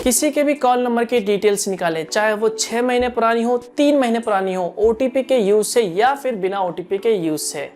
किसी के भी कॉल नंबर की डिटेल्स निकालें, चाहे वो 6 महीने पुरानी हो, 3 महीने पुरानी हो, ओटीपी के यूज से या फिर बिना ओटीपी के यूज से।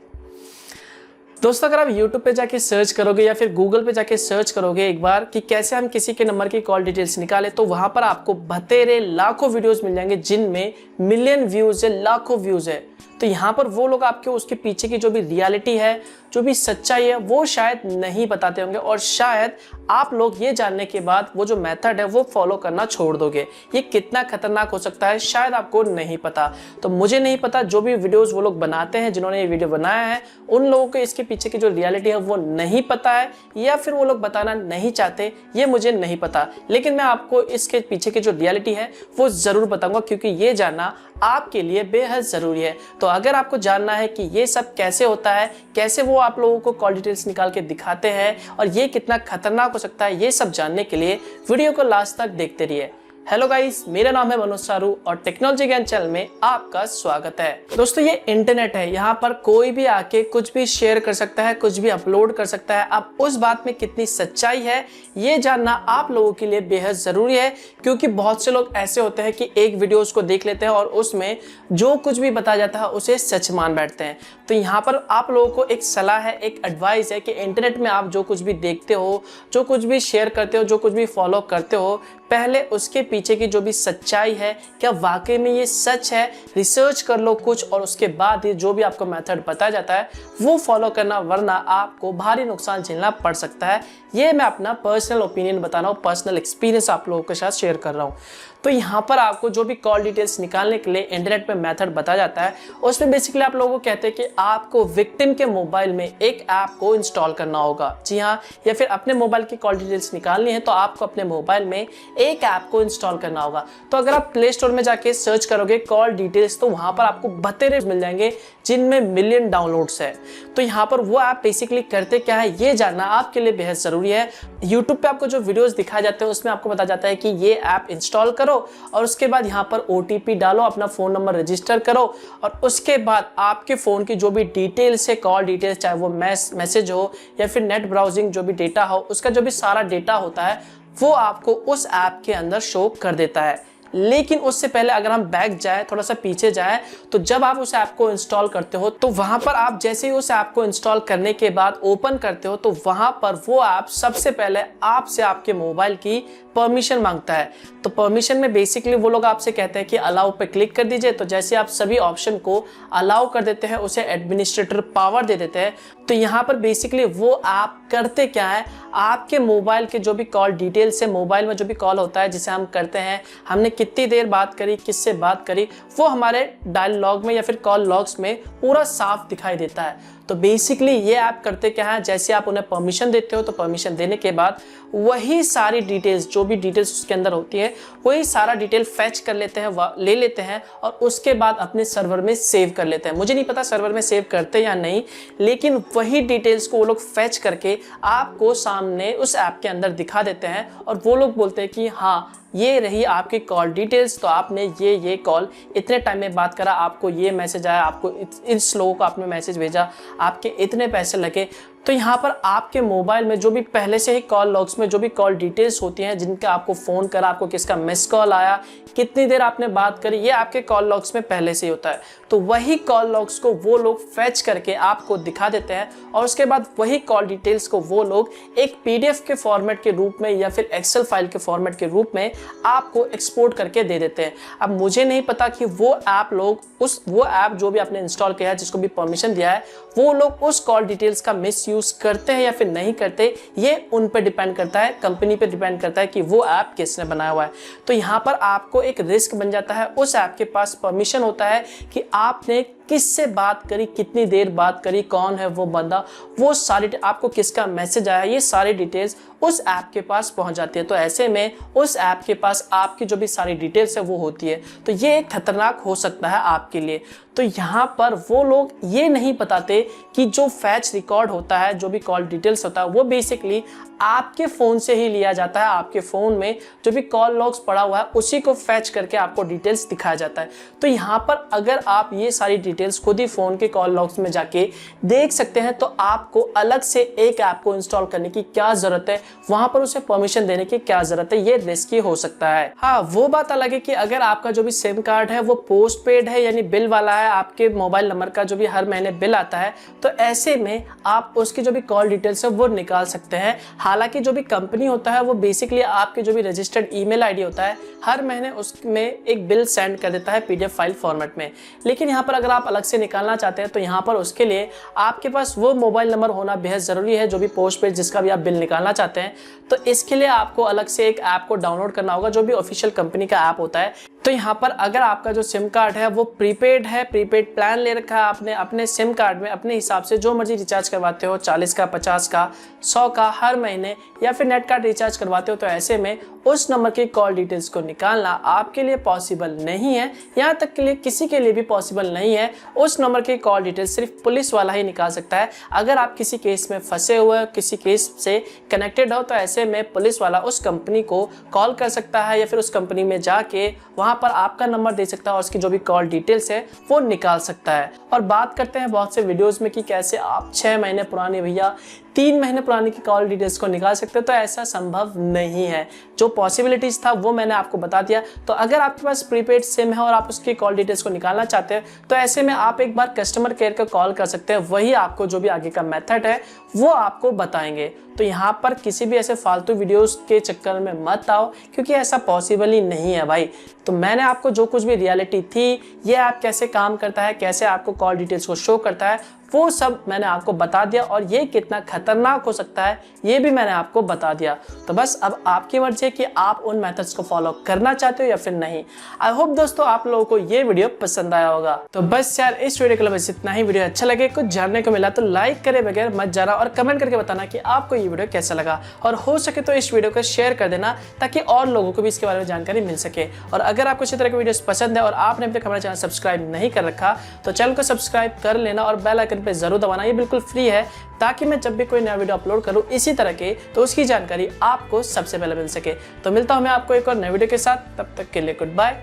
दोस्तों, अगर आप YouTube पे जाके सर्च करोगे या फिर Google पे जाके सर्च करोगे एक बार कि कैसे हम किसी के नंबर की कॉल डिटेल्स निकालें, तो वहां पर आपको बतेरे लाखों वीडियोस मिल जाएंगे जिनमें मिलियन व्यूज है, लाखों व्यूज है। तो यहाँ पर वो लोग आपके उसके पीछे की जो भी रियलिटी है, जो भी सच्चाई है, वो शायद नहीं बताते होंगे और शायद आप लोग ये जानने के बाद वो जो मेथड है वो फॉलो करना छोड़ दोगे। ये कितना खतरनाक हो सकता है शायद आपको नहीं पता। तो मुझे नहीं पता, जो भी वीडियोस वो लोग बनाते हैं, जिन्होंने ये वीडियो बनाया है, उन लोगों को इसके पीछे की जो रियलिटी है वो नहीं पता है या फिर वो लोग बताना नहीं चाहते, ये मुझे नहीं पता। लेकिन मैं आपको इसके पीछे की जो रियलिटी है वो जरूर बताऊंगा, क्योंकि ये जानना आपके लिए बेहद जरूरी है। तो अगर आपको जानना है कि ये सब कैसे होता है, कैसे वो आप लोगों को कॉल डिटेल्स निकाल के दिखाते हैं और ये कितना खतरनाक हो सकता है, ये सब जानने के लिए वीडियो को लास्ट तक देखते रहिए। हेलो गाइस, मेरा नाम है मनोज सारू और टेक्नोलॉजी ज्ञान चैनल में आपका स्वागत है। दोस्तों, ये इंटरनेट है, यहाँ पर कोई भी आके कुछ भी शेयर कर सकता है, कुछ भी अपलोड कर सकता है। अब उस बात में कितनी सच्चाई है ये जानना आप लोगों के लिए बेहद जरूरी है, क्योंकि बहुत से लोग ऐसे होते हैं कि एक वीडियोस को देख लेते हैं और उसमें जो कुछ भी बताया जाता है उसे सच मान बैठते हैं। तो यहाँ पर आप लोगों को एक सलाह है, एक एडवाइस है कि इंटरनेट में आप जो कुछ भी देखते हो, जो कुछ भी शेयर करते हो, जो कुछ भी फॉलो करते हो, पहले उसके पीछे की जो भी सच्चाई है, क्या वाकई में ये सच है, रिसर्च कर लो कुछ और उसके बाद ही जो भी आपको मेथड बताया जाता है वो फॉलो करना, वरना आपको भारी नुकसान झेलना पड़ सकता है। ये मैं अपना पर्सनल ओपिनियन बता रहा हूँ, पर्सनल एक्सपीरियंस आप लोगों के साथ शेयर कर रहा हूँ। तो यहाँ पर आपको जो भी कॉल डिटेल्स निकालने के लिए इंटरनेट पे मेथड बताया जाता है, उसमें बेसिकली आप लोगों को कहते हैं कि आपको विक्टिम के मोबाइल में एक ऐप को इंस्टॉल करना होगा। जी हाँ, या फिर अपने मोबाइल की कॉल डिटेल्स निकालनी है तो आपको अपने मोबाइल में एक ऐप को इंस्टॉल करना होगा। तो अगर आप प्ले स्टोर में जाके सर्च करोगे कॉल डिटेल्स, तो वहां पर आपको बतेरे मिल जाएंगे जिनमें मिलियन डाउनलोड्स है। तो यहाँ पर वो ऐप बेसिकली करते क्या है ये जानना आपके लिए बेहद जरूरी है। यूट्यूब पे आपको जो वीडियोस दिखाए जाते हैं उसमें आपको बताया जाता है कि ये ऐप इंस्टॉल करो और उसके बाद यहाँ पर ओटीपी डालो, अपना फोन नंबर रजिस्टर करो और उसके बाद आपके फोन की जो भी डिटेल्स है, कॉल डिटेल्स, चाहे वो मैसेज हो या फिर नेट ब्राउजिंग जो भी डेटा हो, उसका जो भी सारा डेटा होता है वो आपको उस ऐप के अंदर शो कर देता है। लेकिन उससे पहले अगर हम बैक जाए, थोड़ा सा पीछे जाए, तो जब आप उस ऐप को इंस्टॉल करते हो तो वहां पर आप जैसे ही उस ऐप को इंस्टॉल करने के बाद ओपन करते हो तो वहां पर वो ऐप सबसे पहले आपसे आपके मोबाइल की परमिशन मांगता है। तो परमिशन में बेसिकली वो लोग आपसे कहते हैं कि अलाउ पे क्लिक कर दीजिए। तो जैसे आप सभी ऑप्शन को अलाउ कर देते हैं, उसे एडमिनिस्ट्रेटर पावर दे देते हैं, तो यहाँ पर बेसिकली वो ऐप करते क्या है, आपके मोबाइल के जो भी कॉल डिटेल्स है, मोबाइल में जो भी कॉल होता है जिसे हम करते हैं, हमने कितनी देर बात करी, किससे बात करी, वो हमारे डायल लॉग में या फिर कॉल लॉग्स में पूरा साफ दिखाई देता है। तो बेसिकली ये ऐप करते क्या है, जैसे आप उन्हें परमिशन देते हो तो परमिशन देने के बाद वही सारी डिटेल्स, जो भी डिटेल्स उसके अंदर होती है, वही सारा डिटेल फैच कर लेते हैं, ले लेते हैं और उसके बाद अपने सर्वर में सेव कर लेते हैं। मुझे नहीं पता सर्वर में सेव करते या नहीं, लेकिन वही डिटेल्स को वो लोग फैच करके आपको सामने उस ऐप के अंदर दिखा देते हैं और वो लोग बोलते हैं कि हाँ, ये रही आपकी कॉल डिटेल्स, तो आपने ये कॉल इतने टाइम में बात करा, आपको ये मैसेज आया, आपको इस लोगों को आपने मैसेज भेजा, आपके इतने पैसे लगे। तो यहाँ पर आपके मोबाइल में जो भी पहले से ही कॉल लॉग्स में जो भी कॉल डिटेल्स होती हैं, जिनका आपको फ़ोन करा, आपको किसका मिस कॉल आया, कितनी देर आपने बात करी, ये आपके कॉल लॉग्स में पहले से ही होता है। तो वही कॉल लॉग्स को वो लोग फैच करके आपको दिखा देते हैं और उसके बाद वही कॉल डिटेल्स को वो लोग एक पीडीएफ के फॉर्मेट के रूप में या फिर एक्सेल फाइल के फॉर्मेट के रूप में आपको एक्सपोर्ट करके दे देते हैं। अब मुझे नहीं पता कि वो ऐप जो भी आपने इंस्टॉल किया है, जिसको भी परमिशन दिया है, वो लोग उस कॉल डिटेल्स का मिसयूज करते हैं या फिर नहीं करते, ये उन पे डिपेंड करता है, कंपनी पे डिपेंड करता है कि वो ऐप किसने बनाया हुआ है। तो यहाँ पर आपको एक रिस्क बन जाता है, उस ऐप के पास परमिशन होता है कि आपने किससे बात करी, कितनी देर बात करी, कौन है वो बंदा, वो सारी, आपको किसका मैसेज आया, ये सारी डिटेल्स उस ऐप के पास पहुंच जाती है। तो ऐसे में उस ऐप के पास आपकी जो भी सारी डिटेल्स है वो होती है। तो ये एक खतरनाक हो सकता है आपके लिए। तो यहाँ पर वो लोग ये नहीं बताते कि जो फैच रिकॉर्ड होता है, जो भी कॉल डिटेल्स होता है, वो बेसिकली आपके फ़ोन से ही लिया जाता है। आपके फ़ोन में जो भी कॉल लॉग्स पड़ा हुआ है उसी को फैच करके आपको डिटेल्स दिखाया जाता है। तो यहाँ पर अगर आप ये सारी डिटेल्स खुद ही फोन के कॉल लॉग्स में जाके देख सकते हैं। तो आपको अलग से एक ऐप को इंस्टॉल करने की क्या जरूरत है, वहां पर उसे परमिशन देने की क्या जरूरत है, ये रिस्की हो सकता है। हाँ, वो बात अलग है कि अगर आपका जो भी सिम कार्ड है वो पोस्ट पेड है यानी बिल वाला है, आपके मोबाइल नंबर का जो भी हर महीने बिल आता है, तो ऐसे में आप उसकी जो भी कॉल डिटेल्स है वो निकाल सकते हैं। हालांकि जो भी कंपनी होता है वो बेसिकली आपके जो भी रजिस्टर्ड ईमेल आईडी होता है हर महीने उसमें एक बिल सेंड कर देता है पीडीएफ फाइल फॉर्मेट में। लेकिन यहाँ पर अगर आप अलग से निकालना चाहते हैं तो यहाँ पर उसके लिए आपके पास वो मोबाइल नंबर होना बेहद ज़रूरी है जो भी पोस्ट पेड जिसका भी आप बिल निकालना चाहते हैं। तो इसके लिए आपको अलग से एक ऐप को डाउनलोड करना होगा जो भी ऑफिशियल कंपनी का ऐप होता है। तो यहाँ पर अगर आपका जो सिम कार्ड है वो प्रीपेड है, प्रीपेड प्लान ले रखा है आपने, अपने सिम कार्ड में अपने हिसाब से जो मर्जी रिचार्ज करवाते हो, 40 का, 50 का, 100 का हर महीने, या फिर नेट कार्ड रिचार्ज करवाते हो, तो ऐसे में उस नंबर की कॉल डिटेल्स को निकालना आपके लिए पॉसिबल नहीं है। यहाँ तक के लिए किसी के लिए भी पॉसिबल नहीं है। उस नंबर की कॉल डिटेल्स सिर्फ पुलिस वाला ही निकाल सकता है। अगर आप किसी केस में फंसे हुए हो, किसी केस से कनेक्टेड हो, तो ऐसे में पुलिस वाला उस कंपनी को कॉल कर सकता है या फिर उस कंपनी में जाके वहां पर आपका नंबर दे सकता है और उसकी जो भी कॉल डिटेल्स है वो निकाल सकता है। और बात करते हैं बहुत से वीडियोस में कि कैसे आप 6 महीने पुरानी भैया 3 महीने पुरानी की कॉल डिटेल्स को निकाल सकते हो। तो ऐसा संभव नहीं है। जो पॉसिबिलिटीज था वो मैंने आपको बता दिया। तो अगर आपके पास प्रीपेड सिम है और आप उसकी कॉल डिटेल्स को निकालना चाहते हैं तो ऐसे में आप एक बार कस्टमर केयर का कॉल कर सकते हैं। वही आपको जो भी आगे का मेथड है वो आपको बताएंगे। तो यहाँ पर किसी भी ऐसे फालतू वीडियोस के चक्कर में मत आओ, क्योंकि ऐसा पॉसिबल ही नहीं है भाई। तो मैंने आपको जो कुछ भी रियलिटी थी, ये ऐप कैसे काम करता है, कैसे आपको कॉल डिटेल्स को शो करता है, वो सब मैंने आपको बता दिया। और ये कितना खतरनाक हो सकता है ये भी मैंने आपको बता दिया। तो बस अब आपकी मर्जी है कि आप उन मेथड्स को फॉलो करना चाहते हो या फिर नहीं। आई होप दोस्तों आप लोगों को ये वीडियो पसंद आया होगा। तो बस यार इस वीडियो के लिए बस इतना ही। वीडियो अच्छा लगे, कुछ जानने को मिला तो लाइक करे बगैर मत जाना और कमेंट करके बताना कि आपको ये वीडियो कैसा लगा। और हो सके तो इस वीडियो को शेयर कर देना ताकि और लोगों को भी इसके बारे में जानकारी मिल सके। और अगर आपको इसी तरह की वीडियोस पसंद है और आपने अभी तक हमारा चैनल सब्सक्राइब नहीं कर रखा तो चैनल को सब्सक्राइब कर लेना और बेल आइकन पे जरूर दबाना। ये बिल्कुल फ्री है ताकि मैं जब भी कोई नया वीडियो अपलोड करूं इसी तरह के तो उसकी जानकारी आपको सबसे पहले मिल सके। तो मिलता हूं मैं आपको एक और नए वीडियो के साथ, तब तक के लिए गुड बाय।